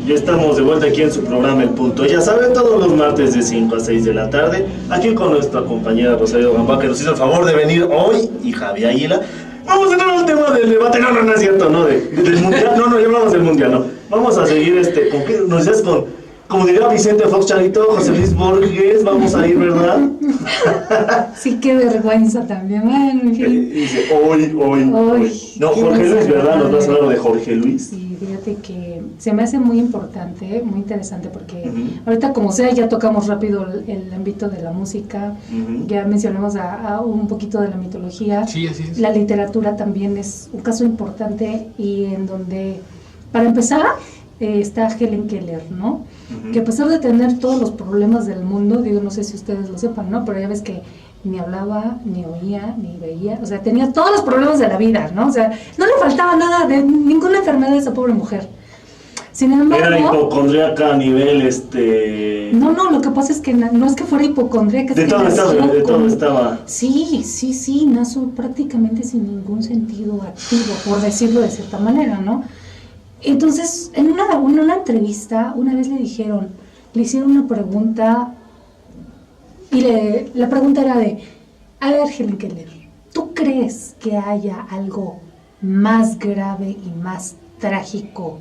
Ya estamos de vuelta aquí en su programa El Punto. Ya saben, todos los martes de 5 a 6 de la tarde, aquí con nuestra compañera Rosario Gamba, que nos hizo el favor de venir hoy, y Javi Águila. Vamos a entrar al tema del debate. No es cierto, no, del mundial. No, ya hablamos del mundial, no. Vamos a seguir ¿con qué? Nos dices como diría Vicente Fox Charito, José Luis Borges, vamos a ir, ¿verdad? Sí, qué vergüenza también. Bueno, en fin. Dice, hoy. No, Jorge Luis, ¿verdad? Nos vas a hablar de Jorge Luis. Sí, fíjate que se me hace muy importante, muy interesante, porque ahorita como sea ya tocamos rápido el ámbito de la música, ya mencionamos a un poquito de la mitología. Sí, así es. La literatura también es un caso importante, y en donde, para empezar, está Helen Keller, ¿no? Que a pesar de tener todos los problemas del mundo, digo, no sé si ustedes lo sepan, ¿no? Pero ya ves que ni hablaba, ni oía, ni veía, o sea, tenía todos los problemas de la vida, ¿no? O sea, no le faltaba nada de ninguna enfermedad a esa pobre mujer. Sin embargo... Era hipocondríaca a nivel, No, lo que pasa es que no es que fuera hipocondríaca. De todo estaba... Sí, nació prácticamente sin ningún sentido activo, por decirlo de cierta manera, ¿no? Entonces, en una entrevista, una vez le hicieron una pregunta, y la pregunta era a ver, Helen Keller, ¿tú crees que haya algo más grave y más trágico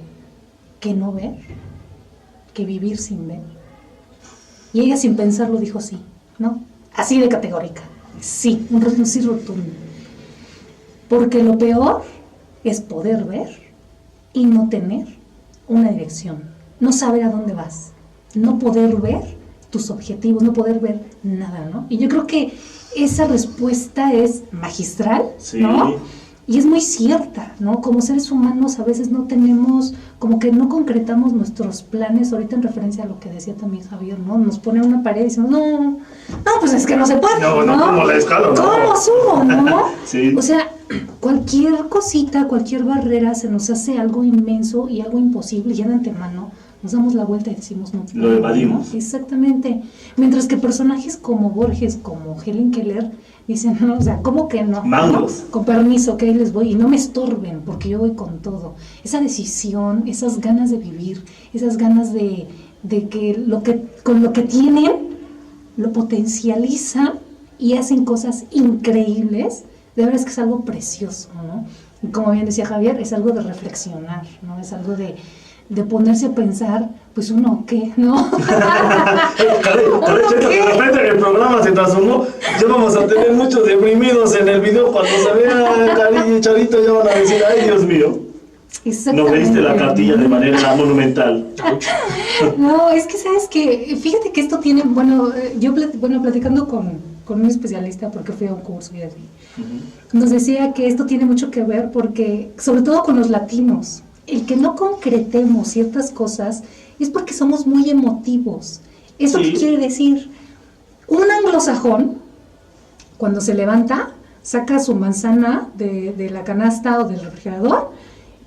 que no ver? ¿Que vivir sin ver? Y ella, sin pensarlo, dijo sí, ¿no? Así de categórica, sí, un sí rotundo. Porque lo peor es poder ver y no tener una dirección, no saber a dónde vas, no poder ver tus objetivos, no poder ver nada, ¿no? Y yo creo que esa respuesta es magistral, sí, ¿no? Y es muy cierta, ¿no? Como seres humanos a veces no tenemos, como que no concretamos nuestros planes, ahorita en referencia a lo que decía también Javier, ¿no? Nos pone una pared y decimos, no, pues es que no se puede, ¿no? ¿Cómo la escalo? ¿Cómo subo, no? Sí. O sea, cualquier cosita, cualquier barrera se nos hace algo inmenso y algo imposible, y ya de antemano nos damos la vuelta y decimos no. Lo evadimos. ¿No? Exactamente. Mientras que personajes como Borges, como Helen Keller, dicen, no, o sea, ¿cómo que no? Mangos. ¿No? Con permiso, que ahí les voy, y no me estorben, porque yo voy con todo. Esa decisión, esas ganas de vivir, esas ganas de que con lo que tienen, lo potencializan y hacen cosas increíbles. De verdad es que es algo precioso, ¿no? Y como bien decía Javier, es algo de reflexionar, ¿no? Es algo de ponerse a pensar, pues uno qué, ¿no? De repente en el programa se transformó, ya vamos a tener muchos deprimidos en el video. Cuando se vea Cari y Charito ya van a decir, ay Dios mío, no leíste la cartilla de manera monumental. No, es que sabes que, fíjate que esto tiene, platicando con un especialista, porque fui a un curso y así, nos decía que esto tiene mucho que ver porque, sobre todo con los latinos, el que no concretemos ciertas cosas es porque somos muy emotivos. ¿Eso qué quiere decir? Un anglosajón, cuando se levanta, saca su manzana de la canasta o del refrigerador,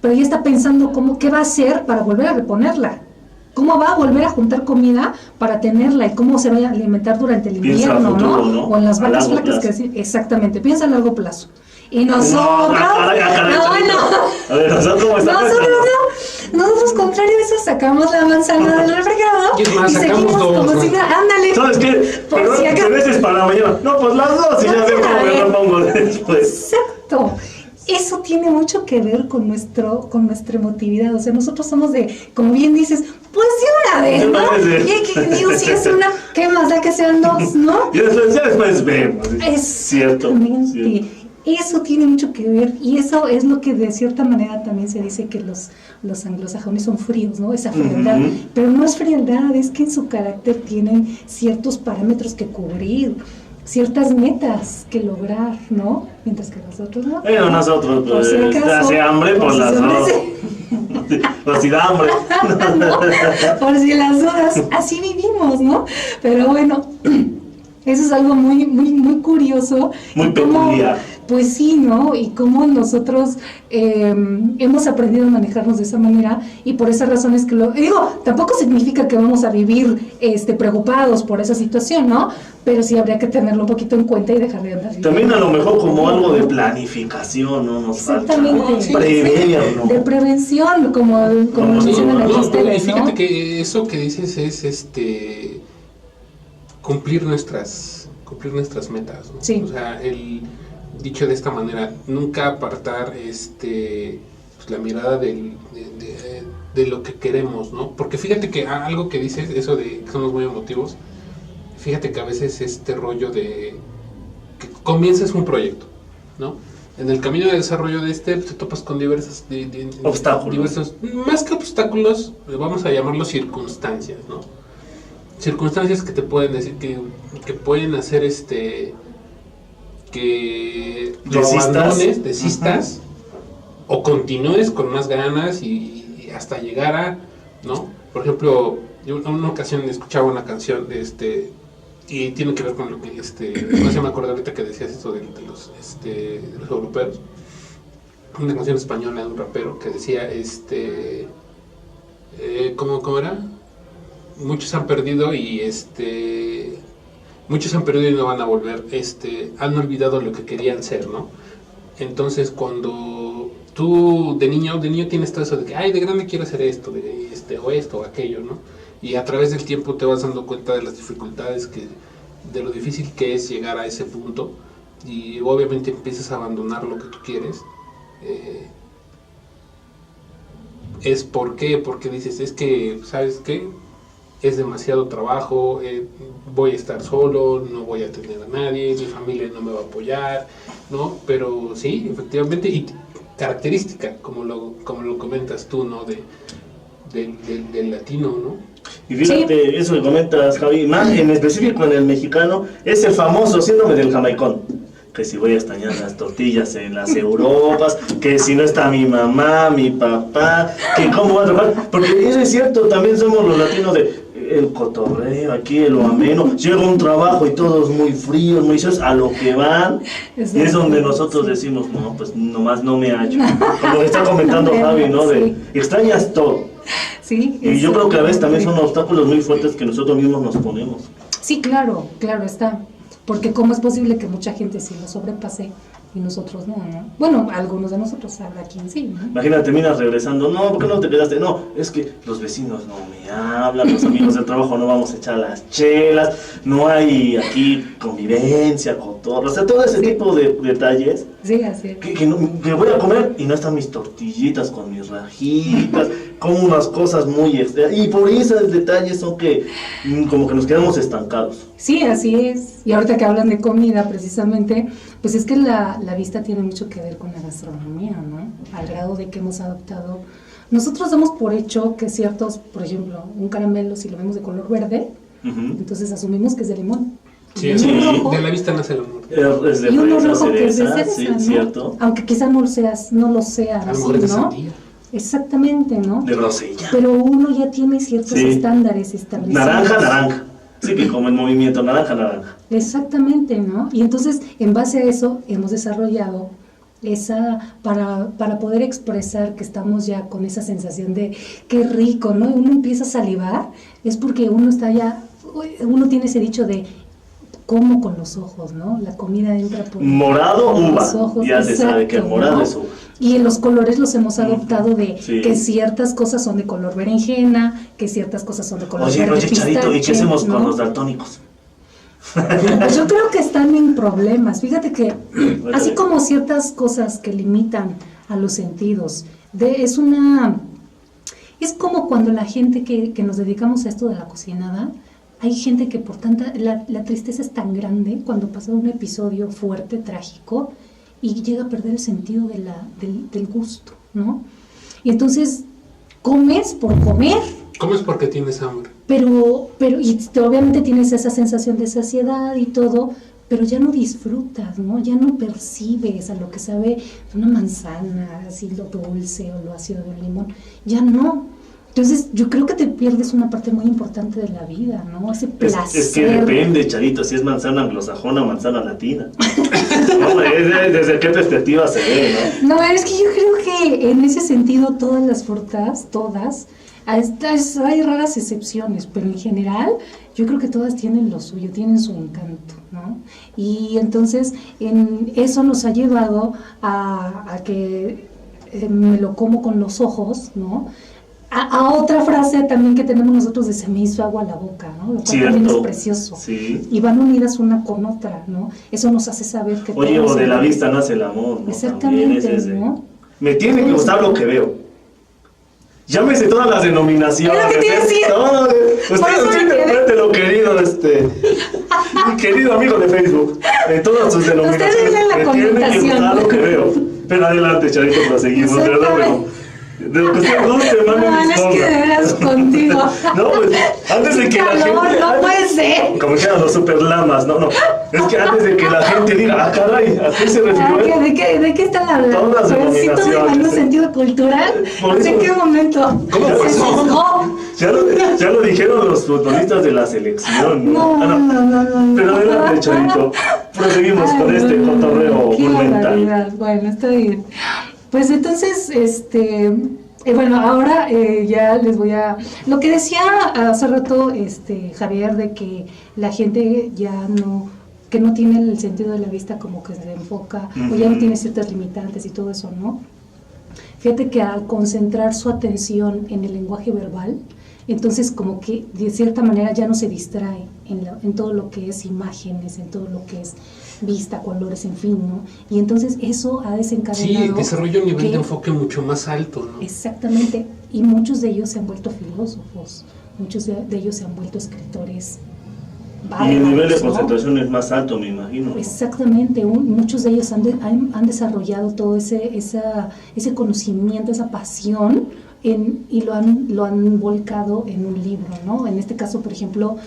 pero ya está pensando qué va a hacer para volver a reponerla. ¿Cómo va a volver a juntar comida para tenerla y cómo se va a alimentar durante el invierno, futuro, ¿no? O en las vacas flacas que decir, exactamente, piensa a largo plazo. Y nosotros, A ver, nosotros contrario a eso sacamos la manzana del refrigerador y seguimos como si nada, ándale. ¿Sabes qué? Pero veces para mañana. No, pues las dos y ya veo cómo me la pongo después. Exacto. Eso tiene mucho que ver con nuestra emotividad. O sea, nosotros somos como bien dices, pues de una vez, ¿no? Y que digo, si es una, ¿qué más da que sean dos, no? Y después vemos. Es cierto. Eso tiene mucho que ver, y eso es lo que de cierta manera también se dice que los anglosajones son fríos, ¿no? Esa frialdad, pero no es frialdad, es que en su carácter tienen ciertos parámetros que cubrir, ciertas metas que lograr, ¿no? Mientras que nosotros no. Pero nosotros, pues, hace hambre por las dos. Por si da hambre. Por si las dudas, así vivimos, ¿no? Pero bueno, eso es algo muy, muy, muy curioso. Muy peculiar. Pues sí, ¿no? Y cómo nosotros hemos aprendido a manejarnos de esa manera, y por esas razones que tampoco significa que vamos a vivir preocupados por esa situación, ¿no? Pero sí habría que tenerlo un poquito en cuenta y dejar de andar. También a lo mejor como algo de planificación, ¿no? Nos falta prever, ¿no? De prevención, como mencionan aquí ustedes, ¿no? Fíjate que eso que dices es cumplir nuestras metas, ¿no? Sí. O sea, el dicho de esta manera, nunca apartar pues, la mirada de lo que queremos, ¿no? Porque fíjate que algo que dices, eso de que somos muy emotivos, fíjate que a veces este rollo de que comienzas un proyecto, ¿no? En el camino de desarrollo de pues, te topas con diversos obstáculos. Más que obstáculos, vamos a llamarlos circunstancias, ¿no? Circunstancias que te pueden decir que pueden hacer que lo abandones, desistas, o continúes con más ganas y hasta llegar a, ¿no? Por ejemplo, yo en una ocasión escuchaba una canción y tiene que ver con lo que no se me acuerdo ahorita que decías eso de los europeos. Una canción española de un rapero que decía ¿cómo era? Muchos han perdido y muchos han perdido y no van a volver, han olvidado lo que querían ser, ¿no? Entonces cuando tú de niño tienes todo eso de que, ay, de grande quiero hacer esto, o esto o aquello, ¿no? Y a través del tiempo te vas dando cuenta de las dificultades de lo difícil que es llegar a ese punto, y obviamente empiezas a abandonar lo que tú quieres. Es porque dices, es que, ¿sabes qué? Es demasiado trabajo, voy a estar solo, no voy a tener a nadie, mi familia no me va a apoyar, ¿no? Pero sí, efectivamente, y característica, como lo comentas tú, ¿no? Del latino, ¿no? Y fíjate, eso que comentas, Javi, más en específico en el mexicano, es el famoso síndrome del jamaicón. Que si voy a extrañar las tortillas en las Europas, que si no está mi mamá, mi papá, que cómo va a trabajar. Porque eso es cierto, también somos los latinos de el cotorreo, aquí lo ameno. Llega un trabajo y todos muy fríos, muy serios, a lo que van. Y es donde nosotros decimos, no, pues nomás no me hallo. Como está comentando Javi, ¿no? De extrañas todo. Sí. Y yo creo que a veces también son obstáculos muy fuertes que nosotros mismos nos ponemos. Sí, claro está. Porque cómo es posible que mucha gente sí lo sobrepase y nosotros no, ¿no? Bueno, algunos de nosotros sabrá quién sí, ¿no? Imagínate, terminas regresando, no, ¿por qué no te quedaste? No, es que los vecinos no me hablan, los amigos del trabajo no vamos a echar las chelas, no hay aquí convivencia, cotorra, o sea, todo ese tipo de detalles. Sí, así es. Que voy a comer y no están mis tortillitas con mis rajitas, como unas cosas muy extra, y por esos detalles son que como que nos quedamos estancados. Sí, así es. Y ahorita que hablan de comida, precisamente, pues es que la vista tiene mucho que ver con la gastronomía, ¿no? Al grado de que hemos adoptado. Nosotros damos por hecho que ciertos, por ejemplo, un caramelo, si lo vemos de color verde, entonces asumimos que es de limón. Sí, rojo, de la vista nace el amor. Es de y uno fresa, rojo que es de cereza, cereza, sí, ¿no? cierto. Aunque quizá no lo sea A lo así, mejor es de ¿no? sandía. Exactamente, ¿no? De grosella. Pero uno ya tiene ciertos estándares establecidos. Naranja. Sí, que como en movimiento, naranja. Exactamente, ¿no? Y entonces, en base a eso, hemos desarrollado para poder expresar que estamos ya con esa sensación de qué rico, ¿no? Uno empieza a salivar, es porque uno tiene ese dicho de como con los ojos, ¿no? La comida entra por morado, por uva. los ojos. Ya se sabe que el morado, ¿no? es uva. Y en los colores los hemos adoptado de Sí. que ciertas cosas son de color berenjena, que ciertas cosas son de color verde Oye, Charito, ¿y qué hacemos ¿no? con los daltónicos? Pues yo creo que están en problemas. Fíjate que así como ciertas cosas que limitan a los sentidos, es como cuando la gente que nos dedicamos a esto de la cocinada, hay gente que por tanta, la tristeza es tan grande cuando pasa un episodio fuerte, trágico, y llega a perder el sentido del gusto, ¿no? Y entonces comes por comer. Comes porque tienes hambre. Pero y obviamente tienes esa sensación de saciedad y todo, pero ya no disfrutas, ¿no? Ya no percibes a lo que sabe una manzana, así lo dulce o lo ácido de un limón, ya no. Entonces yo creo que te pierdes una parte muy importante de la vida, ¿no? Ese placer. Es que depende, Charito, si es manzana anglosajona o manzana latina. No, desde qué perspectiva se ve, ¿no? No, es que yo creo que en ese sentido todas las frutas, hay raras excepciones, pero en general yo creo que todas tienen lo suyo, tienen su encanto, ¿no? Y entonces eso nos ha llevado a que me lo como con los ojos, ¿no? a otra frase también que tenemos nosotros de se me hizo agua a la boca, ¿no? Lo cual también es precioso. Sí. Y van unidas una con otra, ¿no? Eso nos hace saber que... Oye, o de la vista nace el amor, ¿no? Exactamente, ¿no? Me tiene que gustar lo que veo. Llámese todas las denominaciones. Es lo que te iba a decir. Usted interprételo, querido, mi querido amigo de Facebook. En todas sus denominaciones. Usted me tiene que gustar lo que veo. Pero adelante, Charito, proseguimos, ¿verdad? Pero, de lo que usted guste, mande No, es que de veras contigo. No, pues, antes de que la gente... No puede ser. Como quedan los super lamas, no. Es que antes de que la gente diga, ah, caray, ¿a qué se refirió? ¿De qué están hablando? Todas las ¿Pero denominaciones. sentido cultural? ¿En qué momento? ¿Cómo pasó? Ya lo dijeron los futbolistas de la selección, ¿no? No. Pero adelante, Charito. Proseguimos con este cotorreo qué monumental. barbaridad. Bueno, está bien. Pues entonces, bueno, ahora ya les voy a... Lo que decía hace rato Javier, de que la gente ya no... que no tiene el sentido de la vista, como que se enfoca, o ya no tiene ciertas limitantes y todo eso, ¿no? Fíjate que al concentrar su atención en el lenguaje verbal, entonces como que de cierta manera ya no se distrae en todo lo que es imágenes, en todo lo que es vista, colores, en fin, ¿no? Y entonces eso ha desencadenado... Sí, desarrolla un nivel de enfoque mucho más alto, ¿no? Exactamente, y muchos de ellos se han vuelto filósofos, muchos de ellos se han vuelto escritores. Y el nivel de ¿no? concentración es más alto, me imagino, ¿no? Exactamente, muchos de ellos han desarrollado todo ese conocimiento, esa pasión, y lo han volcado en un libro, ¿no? En este caso, por ejemplo,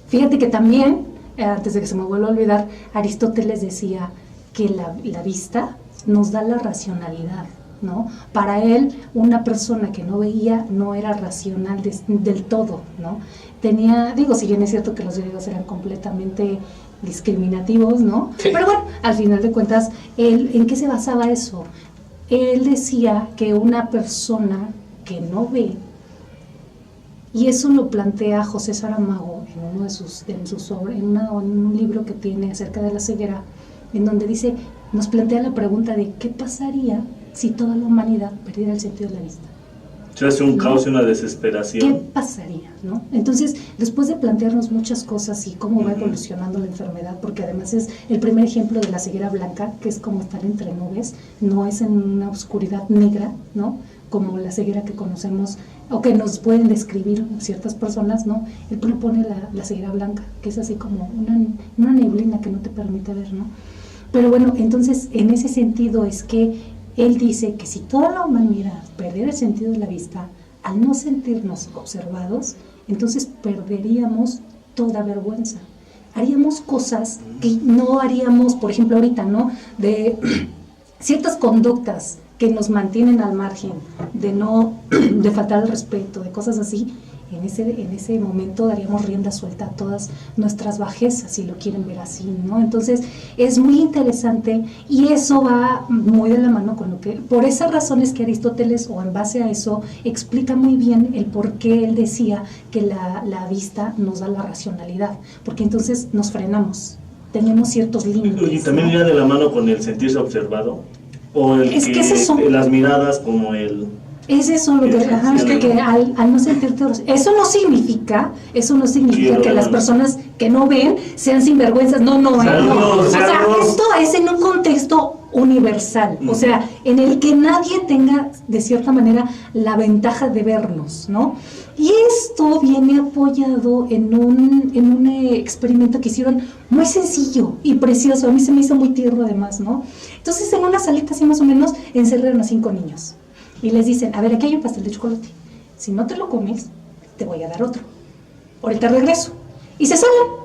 fíjate que también, antes de que se me vuelva a olvidar, Aristóteles decía que la vista nos da la racionalidad, ¿no? Para él, una persona que no veía no era racional del todo, ¿no? Si bien es cierto que los griegos eran completamente discriminativos, ¿no? Sí. Pero bueno, al final de cuentas, ¿en qué se basaba eso? Él decía que una persona que no ve, y eso lo plantea José Saramago en uno de sus obras, en un libro que tiene acerca de la ceguera, en donde nos plantea la pregunta de ¿qué pasaría si toda la humanidad perdiera el sentido de la vista? Se hace un caos y una ¿Qué desesperación. pasaría, no? Entonces, después de plantearnos muchas cosas y cómo va evolucionando la enfermedad, porque además es el primer ejemplo de la ceguera blanca, que es como estar entre nubes, no es en una oscuridad negra, ¿no? Como la ceguera que conocemos o que nos pueden describir ciertas personas, ¿no? Él propone la ceguera blanca, que es así como una neblina que no te permite ver, ¿no? Pero bueno, entonces, en ese sentido es que él dice que si toda la humanidad perdiera el sentido de la vista, al no sentirnos observados, entonces perderíamos toda vergüenza. Haríamos cosas que no haríamos, por ejemplo, ahorita, ¿no? De ciertas conductas que nos mantienen al margen, de faltar al respeto, de cosas así. En ese momento daríamos rienda suelta a todas nuestras bajezas, si lo quieren ver así, ¿no? Entonces, es muy interesante y eso va muy de la mano con lo que... Por esas razones que Aristóteles, o en base a eso, explica muy bien el por qué él decía que la vista nos da la racionalidad, porque entonces nos frenamos, tenemos ciertos límites. Y también iría de la mano con el sentirse observado, o las miradas como el... Es eso lo que, al no sentirte, eso no significa que las personas que no ven sean sinvergüenzas, no. O sea, esto es en un contexto universal, o sea, en el que nadie tenga de cierta manera la ventaja de vernos, ¿no? Y esto viene apoyado en un experimento que hicieron muy sencillo y precioso, a mí se me hizo muy tierno además, ¿no? Entonces, en una salita así más o menos, encerraron a 5 niños. Y les dicen, a ver, aquí hay un pastel de chocolate. Si no te lo comes, te voy a dar otro. Ahorita regreso. Y se salen.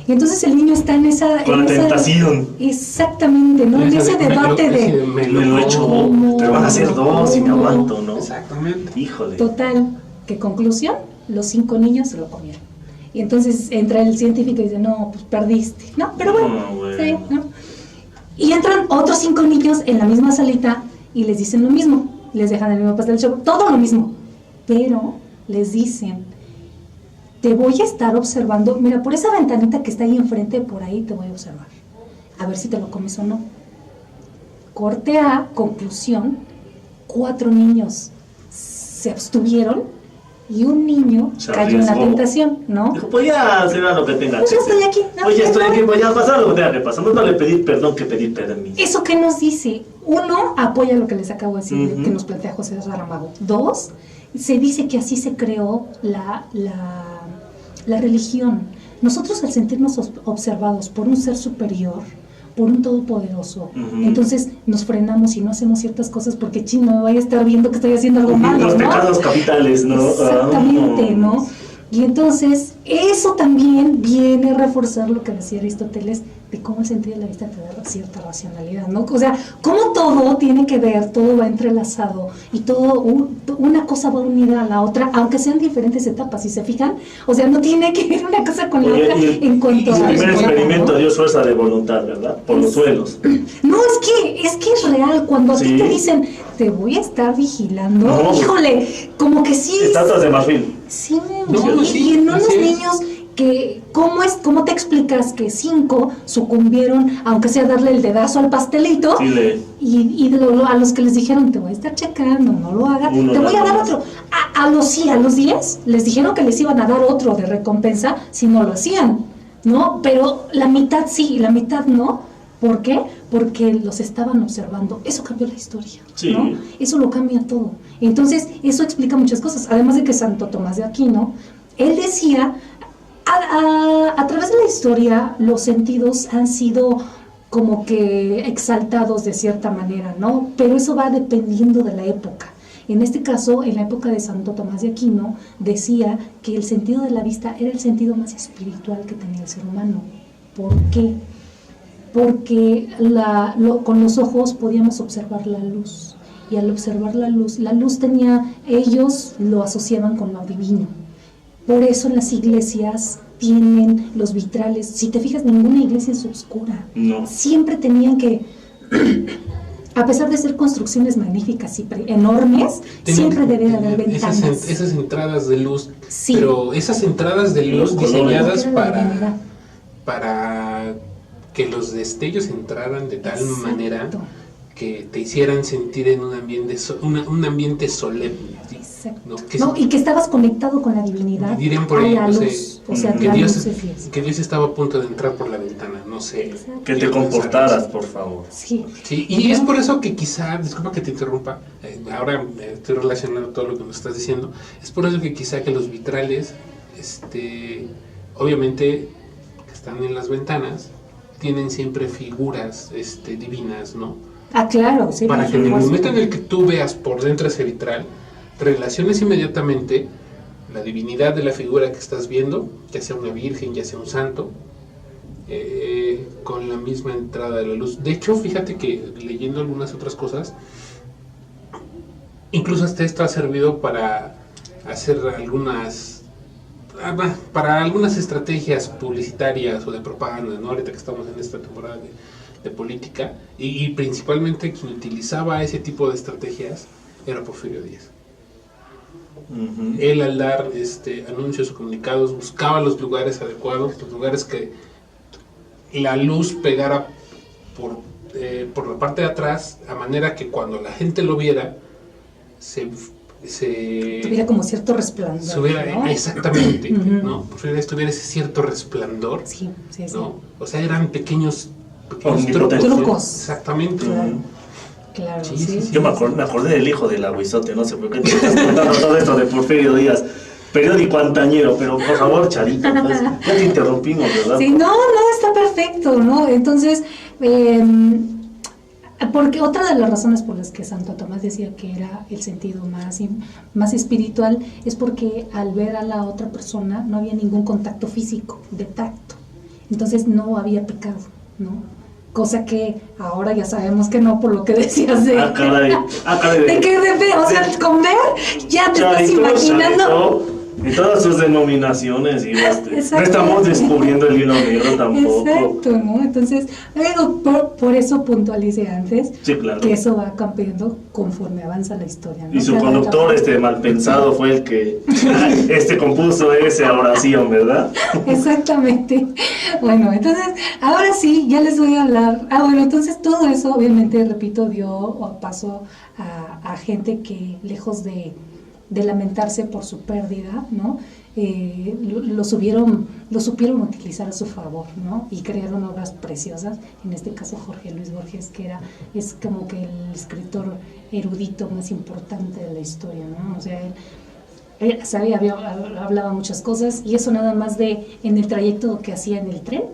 Y entonces el niño está en esa... Con la tentación. Exactamente, ¿no? En ese debate de... Me lo he hecho, pero van a ser 2 y me aguanto, ¿no? Exactamente. Híjole. Total, ¿qué conclusión? Los 5 niños se lo comieron. Y entonces entra el científico y dice, no, pues perdiste. No, pero bueno. Sí, ¿no? Y entran otros 5 niños en la misma salita y les dicen lo mismo, les dejan el mismo pastel de chocolate, todo lo mismo, pero les dicen, te voy a estar observando, mira, por esa ventanita que está ahí enfrente, por ahí te voy a observar, a ver si te lo comes o no. Corte A, conclusión, 4 niños se abstuvieron y un niño cayó en la tentación, ¿no? Dijo, pues ya será lo que tenga. Pues ya estoy aquí. Pues ya estoy aquí, pues ya pasar lo que tenga que pasar. No le pedir perdón que pedir permiso. ¿Eso qué nos dice? 1, apoya lo que les acabo de decir, que nos plantea José Saramago. 2, se dice que así se creó la religión. Nosotros, al sentirnos observados por un ser superior, por un todopoderoso, entonces nos frenamos y no hacemos ciertas cosas porque chino me vaya a estar viendo que estoy haciendo algo malo, Los ¿no? pecados capitales, ¿no? Exactamente, ¿no? Y entonces eso también viene a reforzar lo que decía Aristóteles de cómo el sentido de la vista te da cierta racionalidad, ¿no? O sea, cómo todo tiene que ver, todo va entrelazado y todo, una cosa va unida a la otra, aunque sean diferentes etapas, si se fijan, o sea, no tiene que ver una cosa con la otra en cuanto a... El primer experimento, ¿no? dio fuerza de voluntad, ¿verdad? Por los suelos. No, es que es real, cuando a ti te dicen, te voy a estar vigilando, no, híjole, como que sí... Estatuas de marfil. Sí, sí, y en unos sí niños que, ¿cómo te explicas que 5 sucumbieron, aunque sea darle el dedazo al pastelito, y a los que les dijeron, te voy a estar checando, no lo hagas, te voy a dar otro? A los 10 les dijeron que les iban a dar otro de recompensa si no lo hacían, ¿no? Pero la mitad sí y la mitad no. ¿Por qué? Porque los estaban observando. Eso cambió la historia, ¿no? Eso lo cambia todo. Entonces, eso explica muchas cosas. Además de que Santo Tomás de Aquino, él decía, a través de la historia, los sentidos han sido como que exaltados de cierta manera, ¿no? Pero eso va dependiendo de la época. En este caso, en la época de Santo Tomás de Aquino, decía que el sentido de la vista era el sentido más espiritual que tenía el ser humano. ¿Por qué? Porque con los ojos podíamos observar la luz, y al observar la luz ellos lo asociaban con lo divino. Por eso en las iglesias tienen los vitrales. Si te fijas, ninguna iglesia es oscura. No. Siempre tenían que, a pesar de ser construcciones magníficas y enormes, siempre debe haber ventanas. Esas entradas de luz, pero esas entradas de luz diseñadas para que los destellos entraran de tal manera que te hicieran sentir en un ambiente solemne. ¿no? Y que estabas conectado con la divinidad. Dirían por ahí, la luz. O sea, que Dios estaba a punto de entrar por la ventana, no sé. Exacto. Que te comportaras, por favor. Sí. Y es por eso que quizá, disculpa que te interrumpa, ahora estoy relacionando todo lo que me estás diciendo, es por eso que quizá que los vitrales, obviamente, que están en las ventanas, tienen siempre figuras divinas, ¿no? Ah, claro, sí. Para que en el momento en el que tú veas por dentro ese vitral, relaciones inmediatamente la divinidad de la figura que estás viendo, ya sea una virgen, ya sea un santo, con la misma entrada de la luz. De hecho, fíjate que leyendo algunas otras cosas, incluso hasta esto ha servido para hacer algunas estrategias publicitarias o de propaganda, ¿no? Ahorita que estamos en esta temporada de política, y principalmente quien utilizaba ese tipo de estrategias era Porfirio Díaz. Él, al dar anuncios o comunicados, buscaba los lugares adecuados, los lugares que la luz pegara por la parte de atrás, a manera que cuando la gente lo viera tuviera como cierto resplandor, ¿no? Exactamente, ¿no? Tuviera ese cierto resplandor, sí. ¿no? O sea, eran pequeños trucos. Exactamente. Claro, sí. Yo me acordé del hijo del Agüizote, no sé por qué te estás contando todo esto de Porfirio Díaz, periódico antañero, pero por favor, Charito, pues, ya te interrumpimos, ¿verdad? Sí, no, está perfecto, ¿no? Entonces, porque otra de las razones por las que Santo Tomás decía que era el sentido más espiritual es porque al ver a la otra persona no había ningún contacto físico, de tacto, entonces no había pecado, ¿no? Cosa que ahora ya sabemos que no, por lo que decías de... caray. De que, o sea, con ver, ya te estás imaginando... Y todas sus denominaciones y no estamos descubriendo el hilo negro tampoco. Exacto, ¿no? Entonces, por eso puntualicé antes, sí, claro, que eso va cambiando conforme avanza la historia, ¿no? Y su conductor, mal pensado, fue el que compuso esa oración, ¿verdad? Exactamente. Bueno, entonces, ahora sí, ya les voy a hablar. Bueno, entonces todo eso, obviamente, repito, dio paso a gente que, lejos de lamentarse por su pérdida, ¿no? Lo supieron utilizar a su favor, ¿no? Y crearon obras preciosas, en este caso Jorge Luis Borges, que es como que el escritor erudito más importante de la historia, ¿no? O sea, él sabía, hablaba muchas cosas, y eso nada más en el trayecto que hacía en el tren,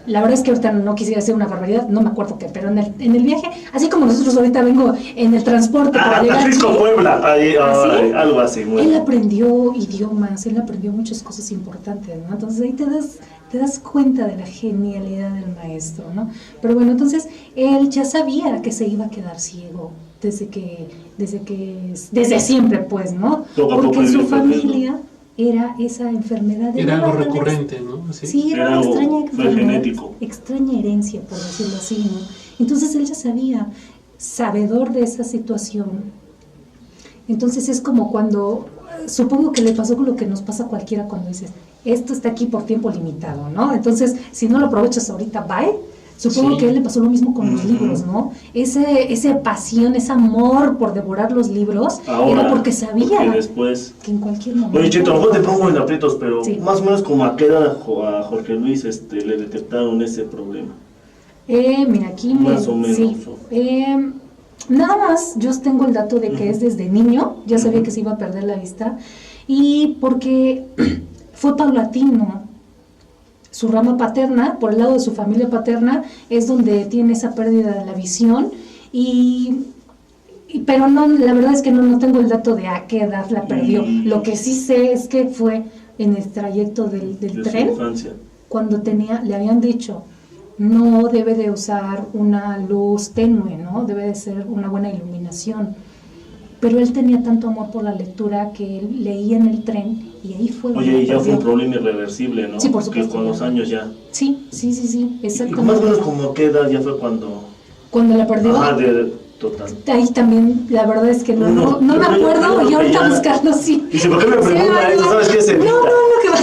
la verdad es que ahorita no quisiera hacer una barbaridad, no me acuerdo qué, pero en el viaje, así como nosotros ahorita vengo en el transporte para llegar a Jalisco, Puebla, algo así. Él aprendió idiomas, él aprendió muchas cosas importantes, ¿no? Entonces ahí te das cuenta de la genialidad del maestro, ¿no? Pero bueno, entonces él ya sabía que se iba a quedar ciego desde siempre, pues, ¿no? Porque en su familia era esa enfermedad. Era algo recurrente, ¿no? Sí, era una extraña enfermedad, genético. Extraña herencia, por decirlo así, ¿no? Entonces él ya sabía, sabedor de esa situación. Entonces es como cuando, supongo que le pasó con lo que nos pasa a cualquiera cuando dices, esto está aquí por tiempo limitado, ¿no? Entonces, si no lo aprovechas ahorita, bye. Supongo que a él le pasó lo mismo con los libros, ¿no? Ese pasión, ese amor por devorar los libros, ahora, era porque sabía después, que en cualquier momento... Oye, Chito, a lo mejor te pongo en aprietos, pero más o menos como a qué edad a Jorge Luis le detectaron ese problema. Mira, aquí más o menos. Sí. Nada más, yo tengo el dato de que es desde niño, ya sabía que se iba a perder la vista, y porque fue paulatino. Su rama paterna, por el lado de su familia paterna, es donde tiene esa pérdida de la visión, pero no, la verdad es que no tengo el dato de a qué edad la perdió. Lo que sí sé es que fue en el trayecto del tren, cuando le habían dicho, no debe de usar una luz tenue, ¿no? Debe de ser una buena iluminación. Pero él tenía tanto amor por la lectura que él leía en el tren y ahí fue. Oye, y ya fue un problema irreversible, ¿no? Sí, por supuesto. Que con los años ya. Sí, exactamente. ¿Y más o menos como qué edad ya fue cuando la perdió? Total. Ahí también, la verdad es que no me acuerdo, y ahorita buscarlo, sí. Dice, ¿por qué me pregunta eso? ¿Sabes qué es evita?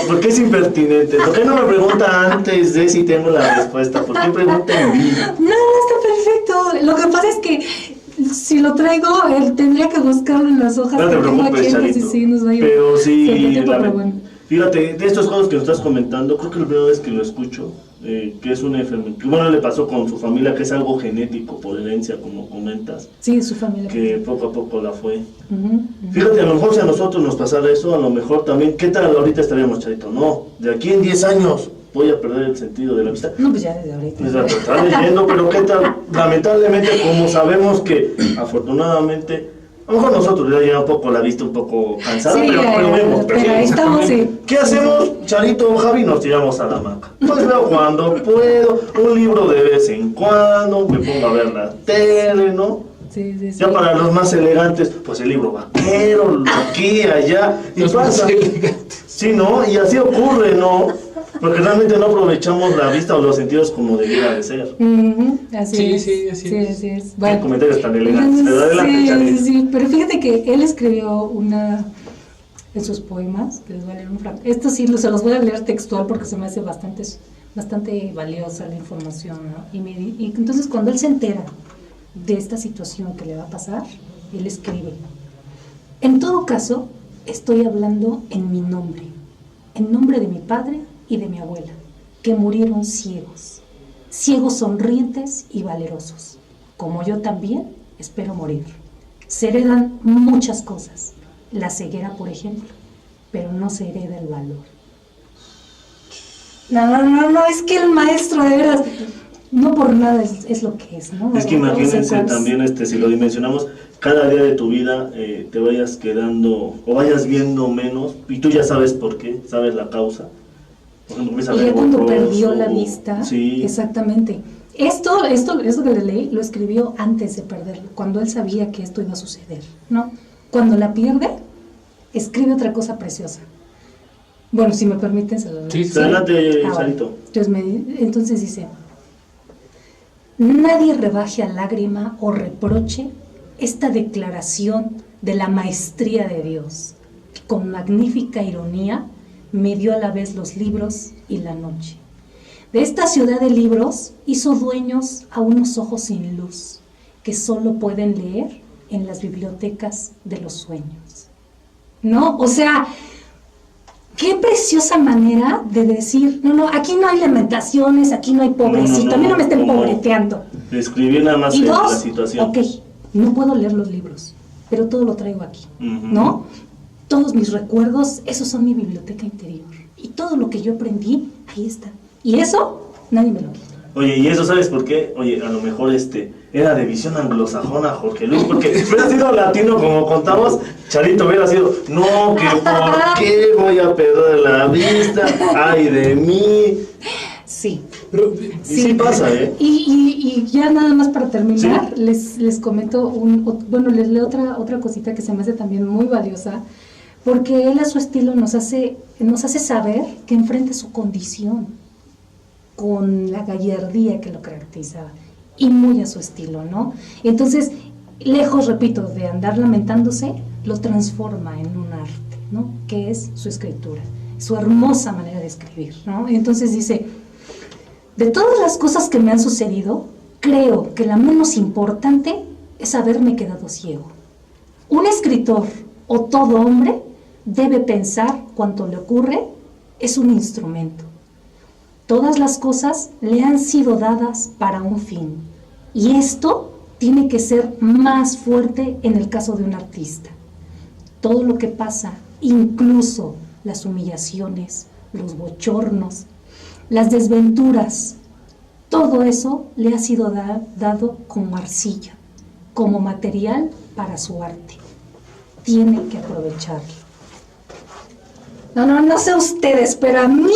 ¿Por qué es impertinente? ¿Por qué no me pregunta antes de si tengo la respuesta? ¿Por qué pregunta en vivo? No, está perfecto. Lo que pasa es que si lo traigo, tendría que buscarlo en las hojas. No te preocupes, Charito. Pero sí, fíjate, de estos juegos que nos estás comentando, creo que la primera vez que lo escucho, que es una enfermedad, que bueno, le pasó con su familia, que es algo genético por herencia, como comentas. Sí, su familia. Que poco a poco la fue. Fíjate, a lo mejor si a nosotros nos pasara eso, a lo mejor también, ¿qué tal ahorita estaríamos, Charito? No, de aquí en 10 años voy a perder el sentido de la vista. No, pues ya desde ahorita. Exacto, está leyendo, pero ¿qué tal? Lamentablemente, como sabemos que, afortunadamente, a lo mejor nosotros ya llega un poco la vista un poco cansada, sí, pero vemos. Pero ahí estamos, sí. ¿Qué hacemos, Charito o Javi? Nos tiramos a la hamaca. Pues veo cuando puedo, un libro de vez en cuando, me pongo a ver la tele, ¿no? Sí. Ya para los más elegantes, pues el libro vaquero, aquí, allá, y los pasa. Más elegantes. Sí, ¿no? Y así ocurre, ¿no? Porque realmente no aprovechamos la vista o los sentidos como debiera de ser. Así es. Sí, así es. Bueno, comentarios tan elegantes. Sí, pero fíjate que él escribió una de sus poemas, les voy a leer un fragmento. Esto sí, se los voy a leer textual porque se me hace bastante valiosa la información, ¿no? Y entonces cuando él se entera de esta situación que le va a pasar, él escribe: en todo caso, estoy hablando en mi nombre, en nombre de mi padre y de mi abuela, que murieron ciegos sonrientes y valerosos, como yo también espero morir. Se heredan muchas cosas, la ceguera, por ejemplo, pero no se hereda el valor. No, es que el maestro, de veras, no por nada es lo que es, ¿no? Es que imagínense también, si lo dimensionamos, cada día de tu vida te vayas quedando o vayas viendo menos, y tú ya sabes por qué, sabes la causa. Por ejemplo, y ya cuando perdió la vista, sí. Exactamente. Esto que le leí, lo escribió antes de perderlo, cuando él sabía que esto iba a suceder, ¿no? Cuando la pierde, escribe otra cosa preciosa. Bueno, si me permiten, se lo leo. Sí, adelante, Bueno. Charito. Entonces dice: nadie rebaje a lágrima o reproche esta declaración de la maestría de Dios, que con magnífica ironía me dio a la vez los libros y la noche. De esta ciudad de libros hizo dueños a unos ojos sin luz, que solo pueden leer en las bibliotecas de los sueños. ¿No? O sea, qué preciosa manera de decir, no, aquí no hay lamentaciones, aquí no hay pobrecito, a mí no me estén pobreteando. Describir nada más Y la dos, situación. ok, no puedo leer los libros, pero todo lo traigo aquí, ¿no? Todos mis recuerdos, esos son mi biblioteca interior. Y todo lo que yo aprendí, ahí está. Y eso, nadie me lo quita. Oye, ¿y eso sabes por qué? Oye, a lo mejor era de visión anglosajona, Jorge Luis, porque hubiera sido latino como contamos, Charito hubiera sido, no, que por qué voy a perder la vista, ay de mí. Sí. Pero, Y sí pasa, ¿eh? Y ya nada más para terminar, les comento, les leo otra cosita que se me hace también muy valiosa, porque él a su estilo nos hace saber que enfrenta su condición con la gallardía que lo caracterizaba, y muy a su estilo, ¿no? Entonces, lejos, repito, de andar lamentándose, lo transforma en un arte, ¿no? Que es su escritura, su hermosa manera de escribir, ¿no? Entonces dice: de todas las cosas que me han sucedido, creo que la menos importante es haberme quedado ciego. Un escritor o todo hombre debe pensar cuanto le ocurre es un instrumento. Todas las cosas le han sido dadas para un fin, y esto tiene que ser más fuerte en el caso de un artista. Todo lo que pasa, incluso las humillaciones, los bochornos, las desventuras, todo eso le ha sido dado como arcilla, como material para su arte. Tiene que aprovecharlo. No sé ustedes, pero a mí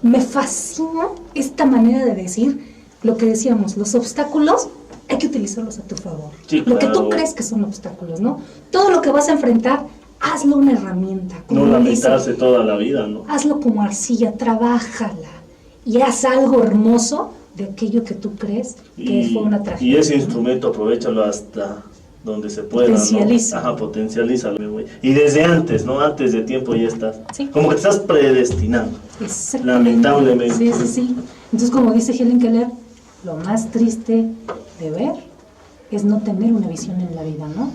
me fascina esta manera de decir lo que decíamos, los obstáculos hay que utilizarlos a tu favor. Sí, lo que tú claro. crees que son obstáculos, ¿no? Todo lo que vas a enfrentar, hazlo una herramienta. No él dice. lamentarse toda la vida, ¿no? Hazlo como arcilla, trabájala y haz algo hermoso de aquello que tú crees que fue una tragedia. Y ese ¿no? instrumento aprovechalo hasta donde se pueda, Potencializa. ¿no? Ajá, potencialízalo, güey. Y desde antes, ¿no? Antes de tiempo ya estás. Sí. Como que te estás predestinando. Exactamente. Lamentablemente. Sí. Entonces, como dice Helen Keller, lo más triste de ver es no tener una visión en la vida, ¿no?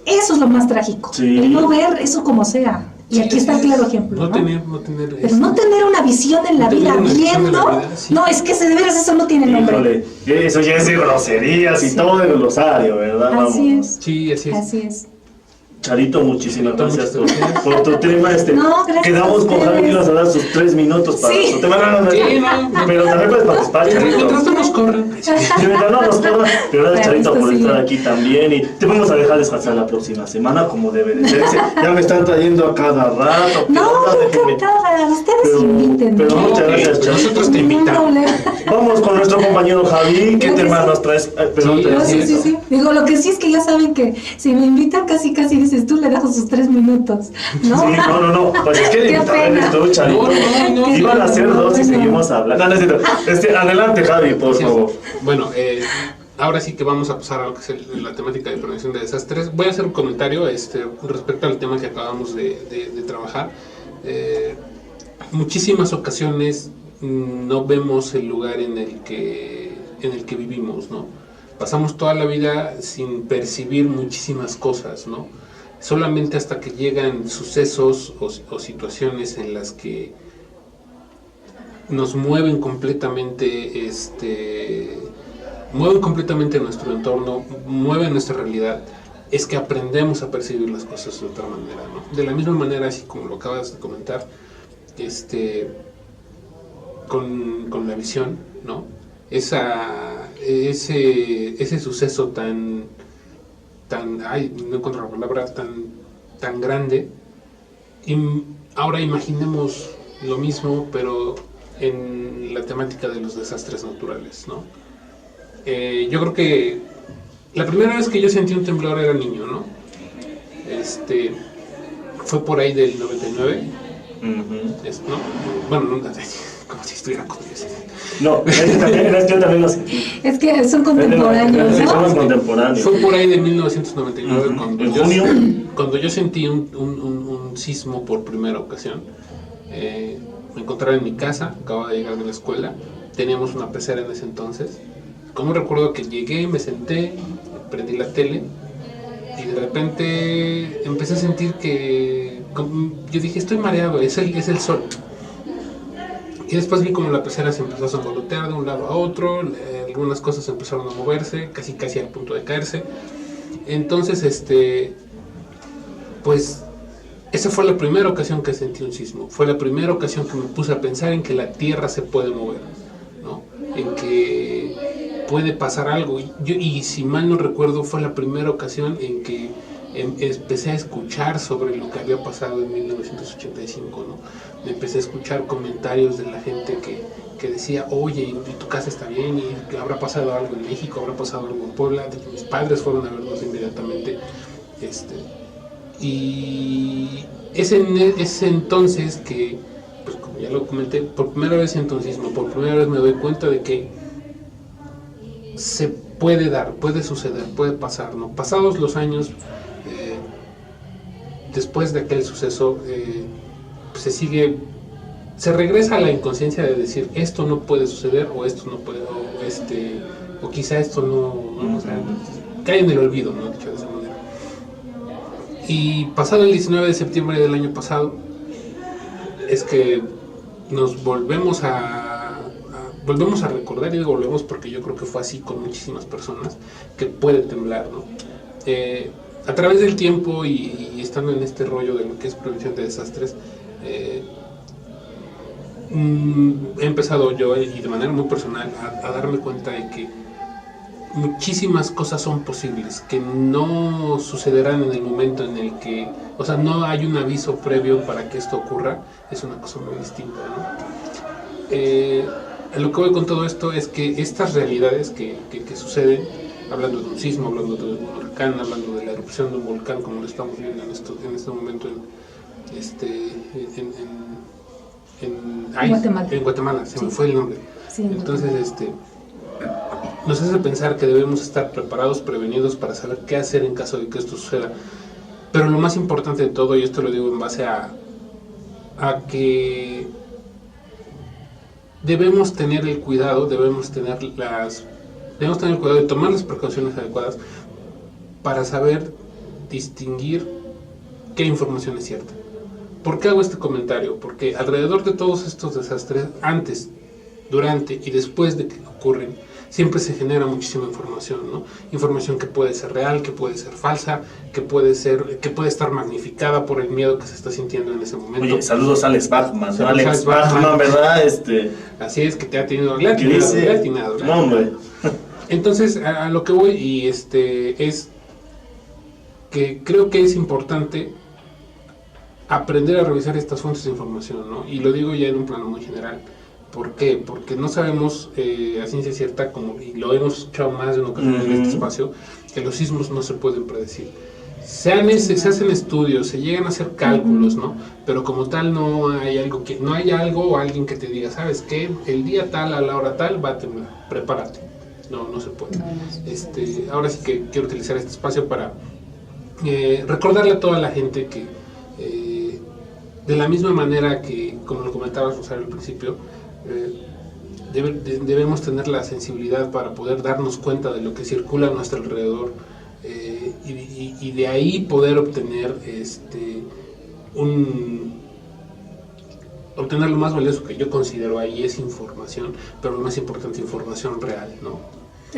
Eso es lo más trágico. Sí. El no ver eso como sea. Y sí, aquí está el claro ejemplo, ¿no? No tener Pero no tener una visión en la vida viendo, sí. no, es que de veras eso no tiene nombre. Híjole, eso ya es de groserías y Sí. todo el glosario, ¿verdad? Así Vamos. es. Sí, así es. Así es. Charito, muchísimas Charito, gracias muchas gracias. por tu tema. No, gracias Quedamos a con Javi ustedes. que ibas a dar sus 3 minutos para Sí. su tema. No, Sí, no. pero también puedes participar, Charito. Mientras no nos corran. Mientras no nos corran, pero gracias, Charito, por Sí. estar aquí también. Y te vamos a dejar descansar la próxima semana, como debe de ser. Ya me están trayendo a cada rato. No, Déjenme- encantada. Ustedes invítenme. pero muchas gracias, Charito. Nosotros te Ningún invitamos. problema. Vamos con nuestro compañero Javi. ¿Qué Creo que tema sí. nos traes? Perdón, Sí, te- No, así es. sí. Digo, lo que sí es que ya saben que si me invitan casi dices, tú le dejo sus 3 minutos, ¿no? Sí, no. Pues es que Qué también pena. estuvo, Charito. No. Iban a ser 2 y Bueno. seguimos hablando. No, no es cierto. Adelante, Javi, por Sí, favor. Bueno, ahora sí que vamos a pasar a lo que es la temática de prevención de desastres. Voy a hacer un comentario respecto al tema que acabamos de trabajar. Muchísimas ocasiones no vemos el lugar en el que vivimos, ¿no? Pasamos toda la vida sin percibir muchísimas cosas, ¿no? Solamente hasta que llegan sucesos o situaciones en las que nos mueven completamente nuestro entorno, mueven nuestra realidad, es que aprendemos a percibir las cosas de otra manera, ¿no? De la misma manera, así como lo acabas de comentar, con la visión, ¿no? Ese suceso tan, ay, no encuentro la palabra, tan grande, y ahora imaginemos lo mismo, pero en la temática de los desastres naturales, ¿no? Yo creo que la primera vez que yo sentí un temblor era niño, ¿no? fue por ahí del 99. Uh-huh. ¿No? Bueno, no, como si estuviera con Dios. No, yo también lo sentí. Es que son contemporáneos, Sí, ¿no? somos contemporáneos. Fue por ahí de 1999 uh-huh. cuando yo sentí un sismo por primera ocasión. Me encontraba en mi casa, acababa de llegar de la escuela, teníamos una pecera en ese entonces. Como recuerdo que llegué, me senté, prendí la tele y de repente empecé a sentir que yo dije, estoy mareado, es el sol. Y después vi como la pecera se empezó a sangolotear de un lado a otro, algunas cosas empezaron a moverse, casi al punto de caerse. Entonces, pues, esa fue la primera ocasión que sentí un sismo. Fue la primera ocasión que me puse a pensar en que la Tierra se puede mover, ¿no? En que puede pasar algo. Y si mal no recuerdo, fue la primera ocasión en que empecé a escuchar sobre lo que había pasado en 1985, ¿no? Empecé a escuchar comentarios de la gente que decía, oye, ¿y tu casa está bien? ¿Y habrá pasado algo en México? ¿Habrá pasado algo en Puebla? Mis padres fueron a vernos inmediatamente. Y es entonces que, pues como ya lo comenté, por primera vez siento un sismo, por primera vez me doy cuenta de que se puede dar, puede suceder, puede pasar, ¿no? Pasados los años, después de aquel suceso, se regresa a la inconsciencia de decir esto no puede suceder o esto no puede, o quizá esto no, o sea, cae en el olvido, ¿no? Dicho de esa manera. Y pasado el 19 de septiembre del año pasado, es que nos volvemos a recordar, y digo volvemos porque yo creo que fue así con muchísimas personas, que puede temblar, ¿no? A través del tiempo y estando en este rollo de lo que es prevención de desastres, he empezado yo, y de manera muy personal, a darme cuenta de que muchísimas cosas son posibles, que no sucederán en el momento en el que, o sea, no hay un aviso previo para que esto ocurra, es una cosa muy distinta, ¿no? A lo que voy con todo esto es que estas realidades que suceden, hablando de un sismo, hablando de un huracán, hablando de la erupción de un volcán, como lo estamos viendo en este momento en Guatemala, se me fue el nombre. Sí, entonces, nos hace pensar que debemos estar preparados, prevenidos para saber qué hacer en caso de que esto suceda. Pero lo más importante de todo, y esto lo digo en base a que debemos tener el cuidado, debemos tener el cuidado de tomar las precauciones adecuadas para saber distinguir qué información es cierta. ¿Por qué hago este comentario? Porque alrededor de todos estos desastres, antes, durante y después de que ocurren, siempre se genera muchísima información, ¿no? Información que puede ser real, que puede ser falsa, que puede estar magnificada por el miedo que se está sintiendo en ese momento. Oye, saludos a Alex Bachman, ¿no? Alex Bachman, ¿verdad? Así es, que te ha tenido latinado. No, hombre. Entonces, a lo que voy, y es que creo que es importante aprender a revisar estas fuentes de información, ¿no? Y lo digo ya en un plano muy general. ¿Por qué? Porque no sabemos a ciencia cierta, y lo hemos escuchado más de una ocasión en este espacio, que los sismos no se pueden predecir. Se hacen estudios, se llegan a hacer cálculos, ¿no? Pero como tal no hay algo o alguien que te diga, ¿sabes qué? El día tal, a la hora tal, va a temblar, prepárate. No se puede. Ahora sí que quiero utilizar este espacio para recordarle a toda la gente que de la misma manera que, como lo comentaba Rosario al principio, debemos tener la sensibilidad para poder darnos cuenta de lo que circula a nuestro alrededor, y de ahí poder obtener obtener lo más valioso que yo considero ahí es información, pero lo más importante, información real, ¿no?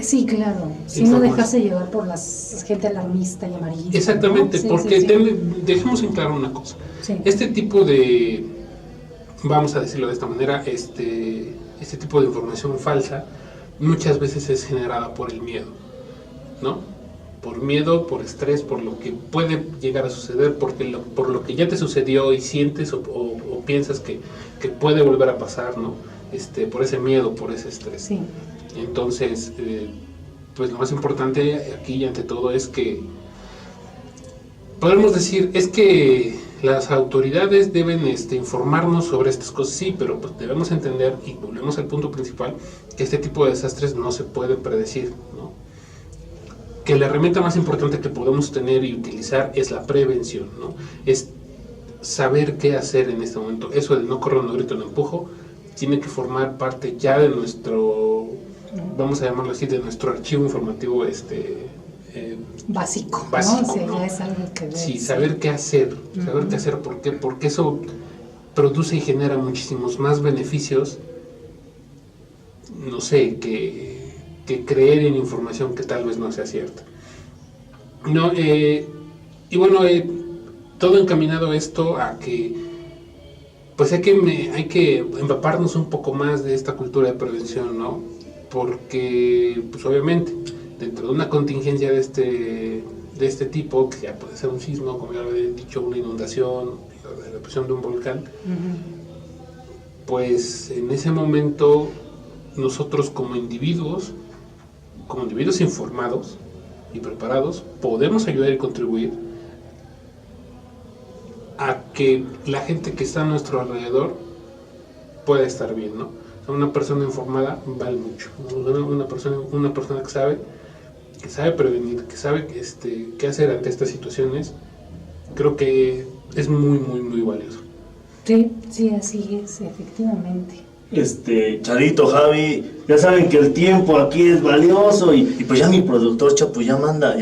Sí, claro, si no dejarse llevar por la gente alarmista y amarillista. Exactamente, ¿no? Sí, porque dejemos en claro una cosa. Sí. Este tipo de, vamos a decirlo de esta manera, este tipo de información falsa muchas veces es generada por el miedo, ¿no? Por miedo, por estrés, por lo que puede llegar a suceder, por lo que ya te sucedió y sientes o piensas que puede volver a pasar, ¿no? Por ese miedo, por ese estrés. Sí. Entonces, pues lo más importante aquí y ante todo es que podemos decir, es que las autoridades deben informarnos sobre estas cosas, sí, pero pues debemos entender, y volvemos al punto principal, que este tipo de desastres no se pueden predecir, ¿no? Que la herramienta más importante que podemos tener y utilizar es la prevención, ¿no? Es saber qué hacer en este momento. Eso de no correr, no grito, no empujo, tiene que formar parte ya de nuestro, vamos a llamarlo así, de nuestro archivo informativo básico, ¿no? básico, O sea, ¿no? ya es algo que Sí, saber qué hacer, ¿por qué? Porque eso produce y genera muchísimos más beneficios, no sé, que creer en información que tal vez no sea cierta. No, y bueno, todo encaminado esto a que pues hay que empaparnos un poco más de esta cultura de prevención, ¿no? Porque pues obviamente dentro de una contingencia de este tipo, que ya puede ser un sismo, como ya lo he dicho, una inundación, la erupción de un volcán, pues en ese momento nosotros como individuos informados y preparados, podemos ayudar y contribuir a que la gente que está a nuestro alrededor pueda estar bien, ¿no? O sea, una persona informada vale mucho, ¿no? Una persona que sabe prevenir, que sabe qué hacer ante estas situaciones, creo que es muy, muy, muy valioso. Sí, así es, efectivamente. Charito, Javi, ya saben que el tiempo aquí es valioso y pues ya mi productor Chapu ya manda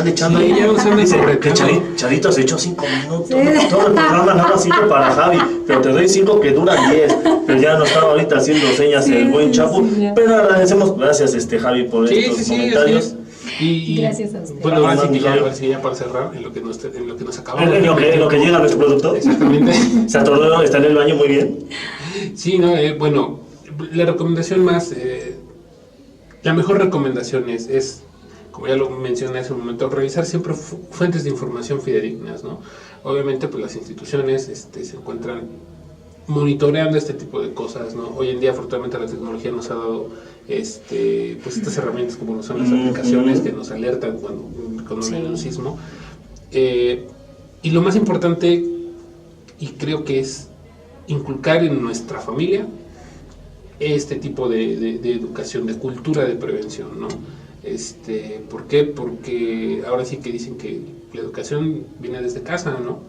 echando Sí, ahí. ya nos anda Dice sobre que todo. Charito se echó 5 minutos, Sí. todo el programa nada más 5 para Javi, pero te doy 5 que duran 10, pero ya no estaba ahorita haciendo señas el buen Chapu, ya. pero agradecemos, gracias Javi por estos comentarios. Y gracias a usted. Bueno, ahora sí que Javi. ya para cerrar, en lo que nos acabamos. En lo que llega nuestro productor, Exactamente. se atoró, está en el baño muy bien. Sí, no, bueno, la recomendación más, la mejor recomendación es, como ya lo mencioné hace un momento, revisar siempre fuentes de información fidedignas, ¿no? Obviamente, pues las instituciones se encuentran monitoreando este tipo de cosas, ¿no? Hoy en día, afortunadamente, la tecnología nos ha dado pues estas herramientas como son las aplicaciones que nos alertan cuando viene un sismo. Y lo más importante, y creo que es inculcar en nuestra familia este tipo de educación, de cultura de prevención, ¿no? ¿Por qué? Porque ahora sí que dicen que la educación viene desde casa, ¿no?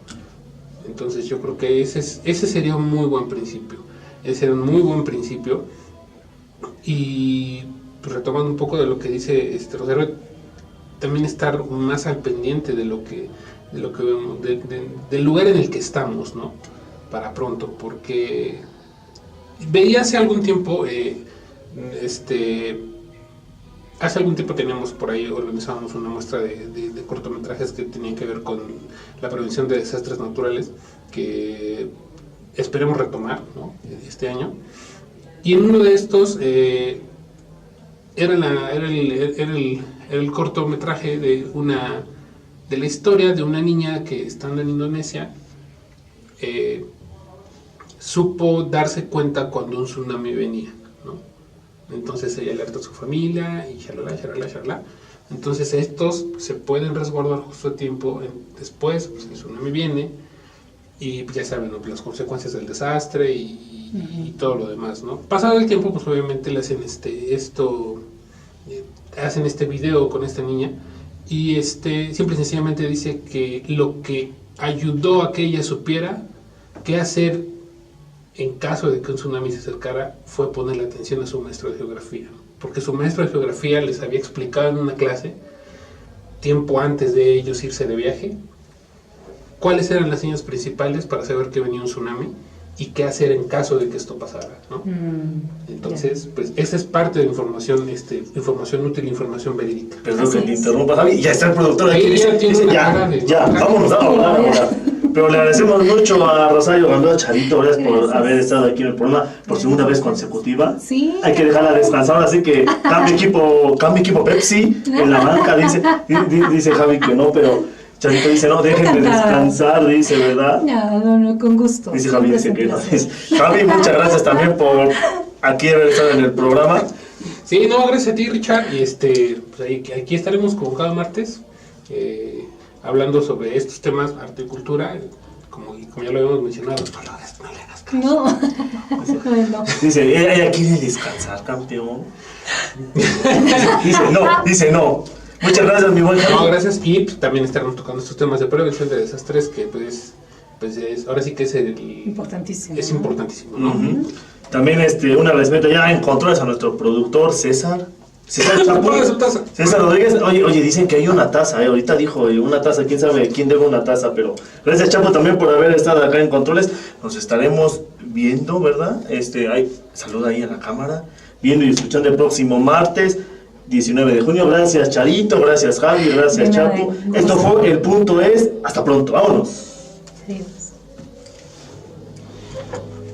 Entonces yo creo que ese sería un muy buen principio. Ese sería un muy buen principio. Y pues, retomando un poco de lo que dice Rosario, también estar más al pendiente de lo que vemos, del lugar en el que estamos, ¿no? Para pronto, porque veía hace algún tiempo, hace algún tiempo teníamos por ahí, organizábamos una muestra de cortometrajes que tenían que ver con la prevención de desastres naturales, que esperemos retomar, ¿no? Este año. Y en uno de estos era el cortometraje de la historia de una niña que, estando en Indonesia, supo darse cuenta cuando un tsunami venía, ¿no? Entonces ella alerta a su familia y shalala. Entonces estos se pueden resguardar justo a tiempo. Después pues, el tsunami viene y pues, ya saben, ¿no? Las consecuencias del desastre y todo lo demás, ¿no? Pasado el tiempo, pues obviamente le hacen hacen este video con esta niña y simple y sencillamente dice que lo que ayudó a que ella supiera qué hacer en caso de que un tsunami se acercara fue ponerle atención a su maestro de geografía, porque su maestro de geografía les había explicado en una clase, tiempo antes de ellos irse de viaje, cuáles eran las señas principales para saber que venía un tsunami y qué hacer en caso de que esto pasara, ¿no? Entonces, pues esa es parte de la información, información útil, información verídica. Perdón que te interrumpa, Javi, ya está el productor aquí. Dice, ya, vámonos a hablar ahora. Pero le agradecemos mucho a Rosario Gamboa, Charito, gracias por haber estado aquí en el programa por segunda vez consecutiva. Sí. Hay que dejarla descansar, así que cambie equipo Pepsi en la banca, dice Javi que no, pero Charito dice no, dejen de descansar, dice, ¿verdad? No, con gusto. Dice Javi, dice que no. Javi, muchas gracias también por aquí haber estado en el programa. Sí, no, gracias a ti, Richard, y pues aquí estaremos como cada martes, hablando sobre estos temas, arte y cultura, como ya lo habíamos mencionado, no le hagas caso. No. No. Dice, ella quiere descansar, campeón. Dice no. Muchas gracias, mi buen Javi. No, gracias. Y pues, también estaremos tocando estos temas de prevención de desastres que pues ahora sí que es importantísimo. Es importantísimo, ¿no? Uh-huh. También un agradecimiento ya en controles a nuestro productor César Chapo. César Rodríguez. Oye, dicen que hay una taza, ahorita dijo una taza, quién sabe quién debe una taza, pero gracias Chapo también por haber estado acá en controles. Nos estaremos viendo, ¿verdad? Saluda ahí a la cámara, viendo y escuchando el próximo martes 19 de junio. Gracias Charito, gracias Javi, gracias Chapo. Esto fue El Punto Es. Hasta pronto, vámonos. Sí.